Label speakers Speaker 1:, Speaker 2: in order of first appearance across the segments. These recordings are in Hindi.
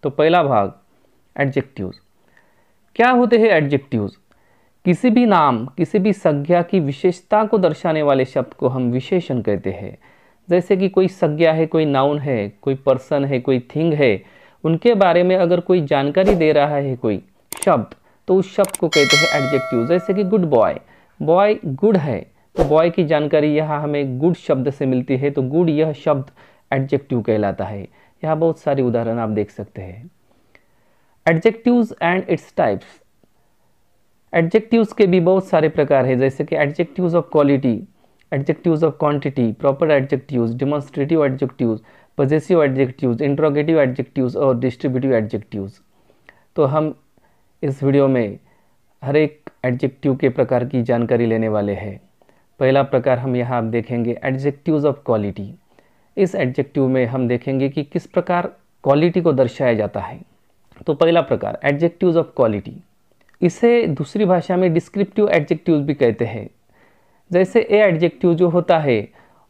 Speaker 1: तो पहला भाग एडजेक्टिव्स। क्या होते हैं एडजेक्टिव्स? किसी भी नाम, किसी भी संज्ञा की विशेषता को दर्शाने वाले शब्द को हम विशेषण कहते हैं। जैसे कि कोई संज्ञा है, कोई नाउन है, कोई पर्सन है, कोई थिंग है, उनके बारे में अगर कोई जानकारी दे रहा है कोई शब्द, तो उस शब्द को कहते हैं एडजेक्टिव। जैसे कि गुड बॉय, बॉय गुड है, तो बॉय की जानकारी यहाँ हमें गुड शब्द से मिलती है, तो गुड यह शब्द एडजेक्टिव कहलाता है। यहाँ बहुत सारी उदाहरण आप देख सकते हैं। Adjectives and its types. Adjectives के भी बहुत सारे प्रकार हैं, जैसे कि adjectives of quality, adjectives of quantity, proper adjectives, demonstrative adjectives, possessive adjectives, interrogative adjectives और डिस्ट्रीब्यूटिव एडजेक्टिव्स। तो हम इस वीडियो में हर एक एडजेक्टिव के प्रकार की जानकारी लेने वाले हैं। पहला प्रकार हम यहाँ देखेंगे एडजेक्टिव्स ऑफ क्वालिटी। इस एडजेक्टिव में हम देखेंगे कि किस प्रकार क्वालिटी को दर्शाया जाता है। तो पहला प्रकार एडजेक्टिव्स ऑफ क्वालिटी, इसे दूसरी भाषा में डिस्क्रिप्टिव एडजेक्टिव्स भी कहते हैं। जैसे ए एडजेक्टिव जो होता है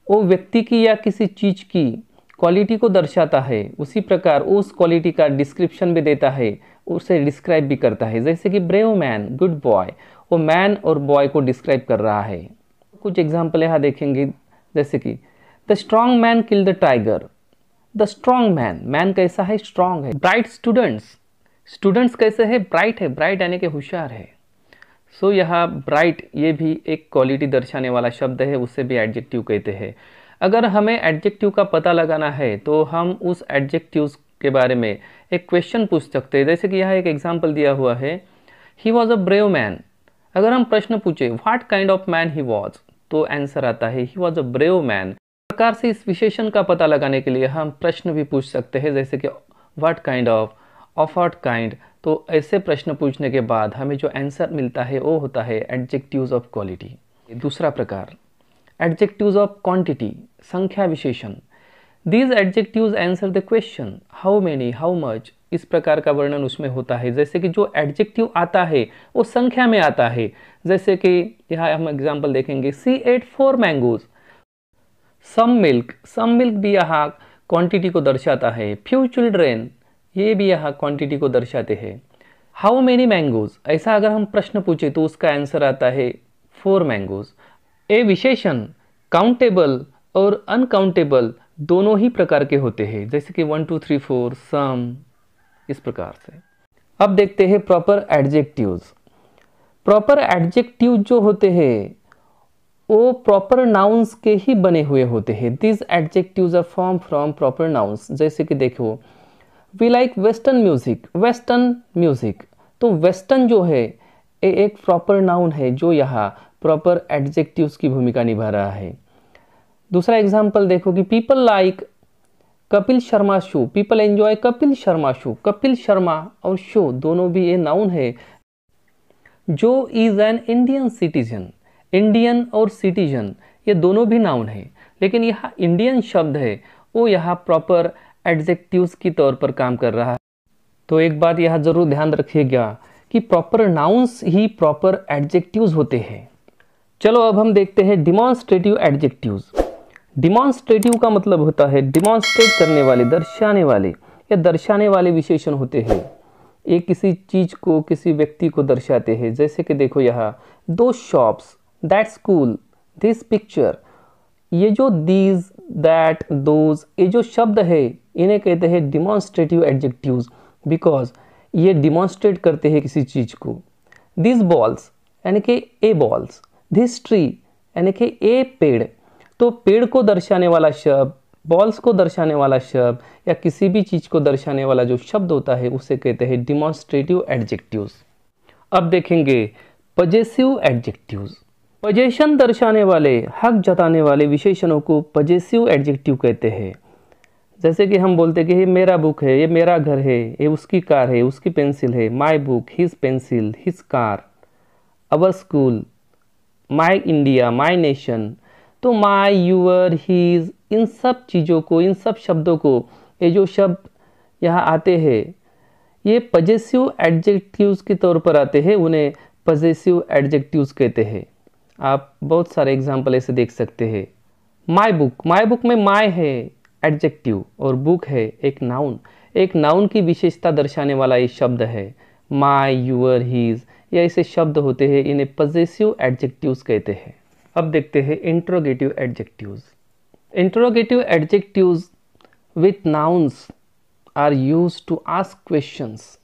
Speaker 1: वो व्यक्ति की या किसी चीज़ की क्वालिटी को दर्शाता है, उसी प्रकार उस क्वालिटी का डिस्क्रिप्शन भी देता है, उसे डिस्क्राइब भी करता है। जैसे कि ब्रेव मैन, गुड बॉय, वो मैन और बॉय को डिस्क्राइब कर रहा है। कुछ एग्जाम्पल यहाँ देखेंगे, जैसे कि the strong man kill the tiger. The strong man, man कैसा है? स्ट्रॉन्ग है। ब्राइट स्टूडेंट्स, स्टूडेंट्स कैसे है? ब्राइट है, ब्राइट यानी कि होशियार है। सो यहाँ ब्राइट ये भी एक क्वालिटी दर्शाने वाला शब्द है, उसे भी एडजेक्टिव कहते हैं। अगर हमें एडजेक्टिव का पता लगाना है तो हम उस एडजेक्टिव्स के बारे में एक क्वेश्चन पूछ सकते हैं। जैसे कि यहाँ एक एग्जाम्पल दिया हुआ है, he was a brave man. अगर हम प्रश्न पूछे what kind of man he was, तो आंसर आता है he was a brave man. प्रकार से इस विशेषण का पता लगाने के लिए हम प्रश्न भी पूछ सकते हैं, जैसे कि what kind of what kind. तो ऐसे प्रश्न पूछने के बाद हमें जो आंसर मिलता है वो होता है एडजेक्टिव्स ऑफ क्वालिटी। दूसरा प्रकार एडजेक्टिव्स ऑफ क्वांटिटी, संख्या विशेषण। These adjectives answer the question how many, how much, इस प्रकार का वर्णन उसमें होता है। जैसे कि जो एडजेक्टिव आता है वो संख्या में आता है। जैसे कि यहाँ हम एग्जाम्पल देखेंगे, she ate 4 mangoes. Some milk, some milk भी यहाँ क्वांटिटी को दर्शाता है। फ्यू चिल्ड्रेन, ये भी यहाँ क्वांटिटी को दर्शाते हैं। हाउ मेनी मैंगोज, ऐसा अगर हम प्रश्न पूछे तो उसका आंसर आता है 4 मैंगोज। ए विशेषण काउंटेबल और अनकाउंटेबल दोनों ही प्रकार के होते हैं, जैसे कि 1 2 3 4 सम, इस प्रकार से। अब देखते हैं प्रॉपर एडजेक्टिव्स। प्रॉपर एडजेक्टिव जो होते हैं वो प्रॉपर नाउन्स के ही बने हुए होते हैं। This adjectives are form from proper nouns. जैसे कि देखो, we like western music, western music, तो वेस्टर्न जो है ये एक प्रॉपर नाउन है जो यहाँ प्रॉपर एडजेक्टिव्स की भूमिका निभा रहा है। दूसरा एग्जाम्पल देखो कि people like Kapil Sharma show, people enjoy Kapil Sharma show. Kapil Sharma और शो दोनों भी ये नाउन है। जो is an Indian citizen, Indian और सिटीजन ये दोनों भी नाउन है, लेकिन यहाँ इंडियन शब्द है वो यहाँ प्रॉपर एडजेक्टिव्स की तौर पर काम कर रहा है। तो एक बात यहाँ जरूर ध्यान रखिएगा कि प्रॉपर नाउन्स ही प्रॉपर एडजेक्टिव्स होते हैं। चलो अब हम देखते हैं डिमॉन्स्ट्रेटिव एडजेक्टिव्स। डिमॉन्स्ट्रेटिव का मतलब होता है डिमॉन्स्ट्रेट करने वाले, दर्शाने वाले या दर्शाने वाले विशेषण होते हैं। ये किसी चीज को, किसी व्यक्ति को दर्शाते हैं। जैसे कि देखो यहाँ, दो shops, that school, this picture. ये जो दीज, दैट, दोज, ये जो शब्द है इन्हें कहते हैं डिमॉन्स्ट्रेटिव एडजेक्टिव्स, बिकॉज ये डिमॉन्स्ट्रेट करते हैं किसी चीज को। दिस बॉल्स यानी कि ए बॉल्स, दिस ट्री यानी कि ए पेड़। तो पेड़ को दर्शाने वाला शब्द, बॉल्स को दर्शाने वाला शब्द या किसी भी चीज को दर्शाने वाला जो शब्द होता है उसे कहते हैं डिमॉन्स्ट्रेटिव एडजेक्टिव्स। अब देखेंगे पजेसिव एडजेक्टिव्स। पजेशन दर्शाने वाले, हक जताने वाले विशेषणों को पजेसिव एडजेक्टिव कहते हैं। जैसे कि हम बोलते हैं कि ये मेरा बुक है, ये मेरा घर है, ये उसकी कार है, उसकी पेंसिल है। My book, his pencil, his car. Our school, my India, my nation. तो माई, यूअर, हीज, इन सब चीज़ों को, इन सब शब्दों को, ये जो शब्द यहाँ आते हैं ये पजेसिव एडजेक्टिव्स के तौर पर आते हैं, उन्हें पजेसिव एडजेक्टिव्स कहते हैं। आप बहुत सारे एग्जाम्पल ऐसे देख सकते हैं। माई बुक, माई बुक में माई है एडजेक्टिव और बुक है एक नाउन। एक नाउन की विशेषता दर्शाने वाला ये शब्द है। माई, यूअर, हीज, ये ऐसे शब्द होते हैं, इन्हें पजेसिव एडजेक्टिव्स कहते हैं। अब देखते हैं interrogative adjectives. Interrogative adjectives with nouns are used to ask questions.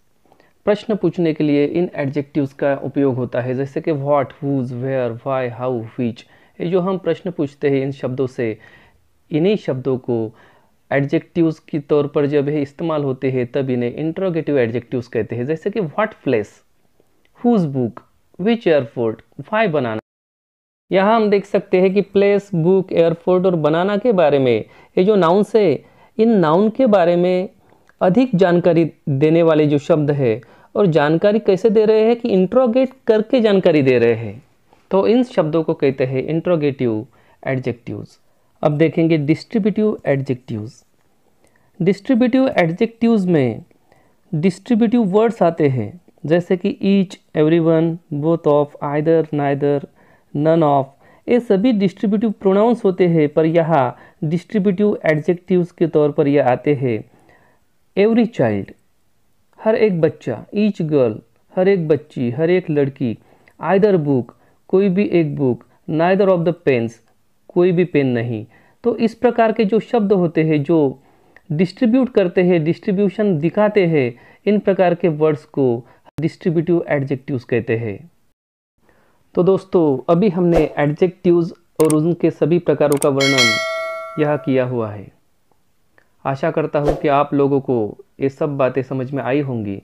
Speaker 1: प्रश्न पूछने के लिए इन एडजेक्टिव्स का उपयोग होता है, जैसे कि what, whose, where, why, how, which. ये जो हम प्रश्न पूछते हैं इन शब्दों से, इन्हीं शब्दों को एडजेक्टिव्स के तौर पर जब ये इस्तेमाल होते हैं तब इन्हें इंट्रोगेटिव एडजेक्टिव्स कहते हैं। जैसे कि what place, whose book, which airport, why banana. यहाँ हम देख सकते हैं कि प्लेस, बुक, एयरपोर्ट और बनाना के बारे में, ये जो नाउन्स है, इन नाउन के बारे में अधिक जानकारी देने वाले जो शब्द है, और जानकारी कैसे दे रहे हैं कि इंट्रोगेट करके जानकारी दे रहे हैं, तो इन शब्दों को कहते हैं इंट्रोगेटिव एडजेक्टिव्स। अब देखेंगे डिस्ट्रीब्यूटिव एडजेक्टिव्स। डिस्ट्रीब्यूटिव एडजेक्टिव्स में डिस्ट्रीब्यूटिव वर्ड्स आते हैं, जैसे कि each, everyone, both of, either, neither, none of. ये सभी डिस्ट्रीब्यूटिव प्रोनाउंस होते हैं, पर यहाँ डिस्ट्रीब्यूटिव एडजेक्टिव्स के तौर पर ये आते हैं। एवरी चाइल्ड, हर एक बच्चा, ईच गर्ल, हर एक बच्ची, हर एक लड़की, आइदर बुक, कोई भी एक book, neither of the pens, कोई भी पेन नहीं। तो इस प्रकार के जो शब्द होते हैं जो डिस्ट्रीब्यूट करते हैं, डिस्ट्रीब्यूशन दिखाते हैं, इन प्रकार के वर्ड्स को डिस्ट्रीब्यूटिव एडजेक्टिव्स कहते हैं। तो दोस्तों, अभी हमने एडजेक्टिव्स और उनके सभी प्रकारों का वर्णन यह किया हुआ है। आशा करता हूँ कि आप लोगों को ये सब बातें समझ में आई होंगी।